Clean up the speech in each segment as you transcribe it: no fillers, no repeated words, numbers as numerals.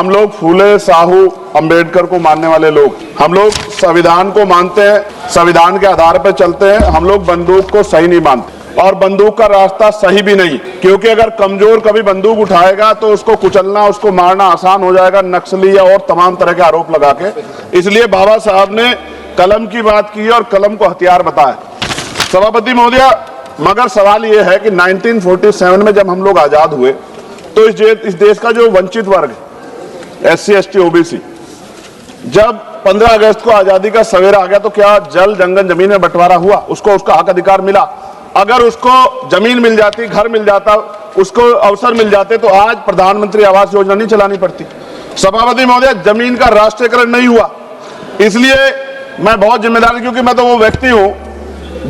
हम लोग फूले साहू अंबेडकर को मानने वाले लोग, हम लोग संविधान को मानते हैं, संविधान के आधार पर चलते हैं। हम लोग बंदूक को सही नहीं मानते और बंदूक का रास्ता सही भी नहीं, क्योंकि अगर कमजोर कभी बंदूक उठाएगा तो उसको कुचलना, उसको मारना आसान हो जाएगा, नक्सली या और तमाम तरह के आरोप लगा के। इसलिए बाबा साहब ने कलम की बात की और कलम को हथियार बताया। सभापति महोदय, मगर सवाल यह है कि 1947 में जब हम लोग आजाद हुए तो इस देश का जो वंचित वर्ग, SC ST OBC, जब 15 अगस्त को आजादी का सवेरा आ गया तो क्या जल जंगल जमीन में बंटवारा हुआ? उसको उसका हक अधिकार मिला। अगर उसको जमीन मिल जाती, घर मिल जाता, उसको अवसर मिल जाते तो आज प्रधानमंत्री आवास योजना नहीं चलानी पड़ती। सभापति महोदय, जमीन का राष्ट्रीयकरण नहीं हुआ। इसलिए मैं बहुत जिम्मेदार, क्योंकि मैं तो वो व्यक्ति हूं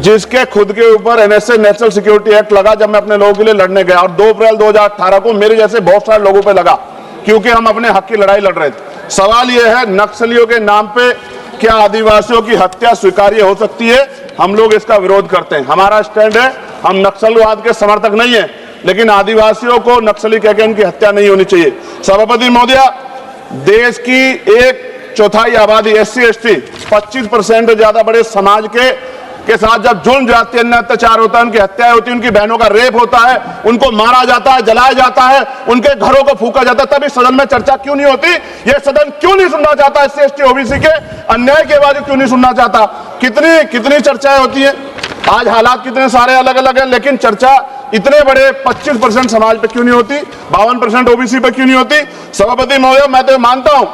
जिसके खुद के ऊपर NSA नेशनल सिक्योरिटी एक्ट लगा जब मैं अपने लोगों के लिए लड़ने गया, और 2 अप्रैल 2018 को मेरे जैसे बहुत सारे लोगों पे लगा, क्योंकि हम अपने हक की लड़ाई लड़ रहे थे। सवाल यह है, नक्सलियों के नाम पे क्या आदिवासियों की हत्या स्वीकार्य हो सकती है? हम लोग इसका विरोध करते हैं। हमारा स्टैंड है, हम नक्सलवाद के समर्थक नहीं है, लेकिन आदिवासियों को नक्सली कहकर उनकी हत्या नहीं होनी चाहिए। सभापति महोदय, देश की 1/4 आबादी SC ST 25% से ज्यादा बड़े समाज के साथ जब जुल्म जाति अन्य अत्याचार होता है, उनकी हत्याएं होती है, उनकी बहनों का रेप होता है, उनको मारा जाता है, जलाया जाता है, उनके घरों को फूका जाता है, तब इस सदन में चर्चा क्यों नहीं होती? यह सदन क्यों नहीं सुनना चाहता? SC ST OBC के अन्याय के बाद क्यों नहीं सुनना चाहता? कितनी चर्चाएं होती है, आज हालात कितने सारे अलग अलग हैं, लेकिन चर्चा इतने बड़े 25% समाज पे क्यों नहीं होती? 52% OBC पे क्यों नहीं होती? सभापति महोदय, मैं तो मानता हूं,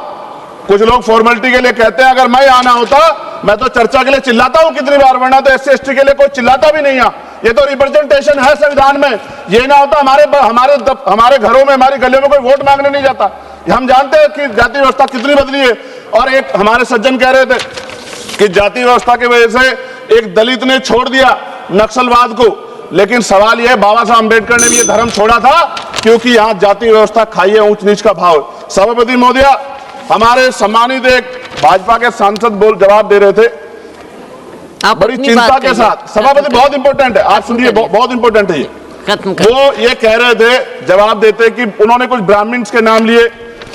कुछ लोग फॉर्मेलिटी के लिए कहते हैं, अगर मैं आना होता मैं तो चर्चा के लिए चिल्लाता हूं कितनी बार, वरना तो SC ST के लिए कोई चिल्लाता भी नहीं है। ये तो रिप्रेजेंटेशन है संविधान में। ये ना होता हमारे घरों में, हमारी गलियों में कोई वोट मांगने नहीं जाता। हम जानते हैं कि जाति व्यवस्था कितनी बदली है। और एक हमारे सज्जन कह रहे थे कि जाति व्यवस्था की वजह से एक दलित ने छोड़ दिया नक्सलवाद को, लेकिन सवाल यह है, बाबा साहब अम्बेडकर ने भी धर्म छोड़ा था क्योंकि यहाँ जाति व्यवस्था खाई है, ऊंच नीच का भाव। सभापति महोदय, हमारे सम्मानित एक भाजपा के सांसद जवाब दे रहे थे बड़ी चिंता के साथ। सभापति, बहुत इंपॉर्टेंट है, आप सुनिए, बहुत इंपॉर्टेंट है ये। वो ये कह रहे थे, जवाब देते कि उन्होंने कुछ ब्राह्मण्स के नाम लिए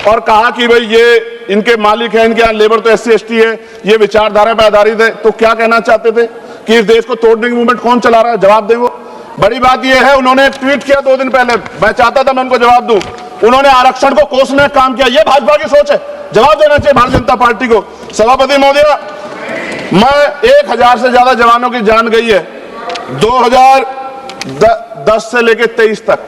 और कहा कि भाई ये इनके मालिक हैं, इनके यहाँ लेबर तो SC ST है, ये विचारधारा पर आधारित है। तो क्या कहना चाहते थे कि इस देश को तोड़ने की मूवमेंट कौन चला रहा है? जवाब दे। वो बड़ी बात यह है, उन्होंने ट्वीट किया 2 दिन पहले, मैं चाहता था मैं उनको जवाब दूं, उन्होंने आरक्षण को कोसने का काम किया। ये भाजपा की सोच है, जवाब देना चाहिए भारतीय जनता पार्टी को। सभापति महोदय, मैं 1000 से ज्यादा जवानों की जान गई है 2010 से लेकर 23 तक।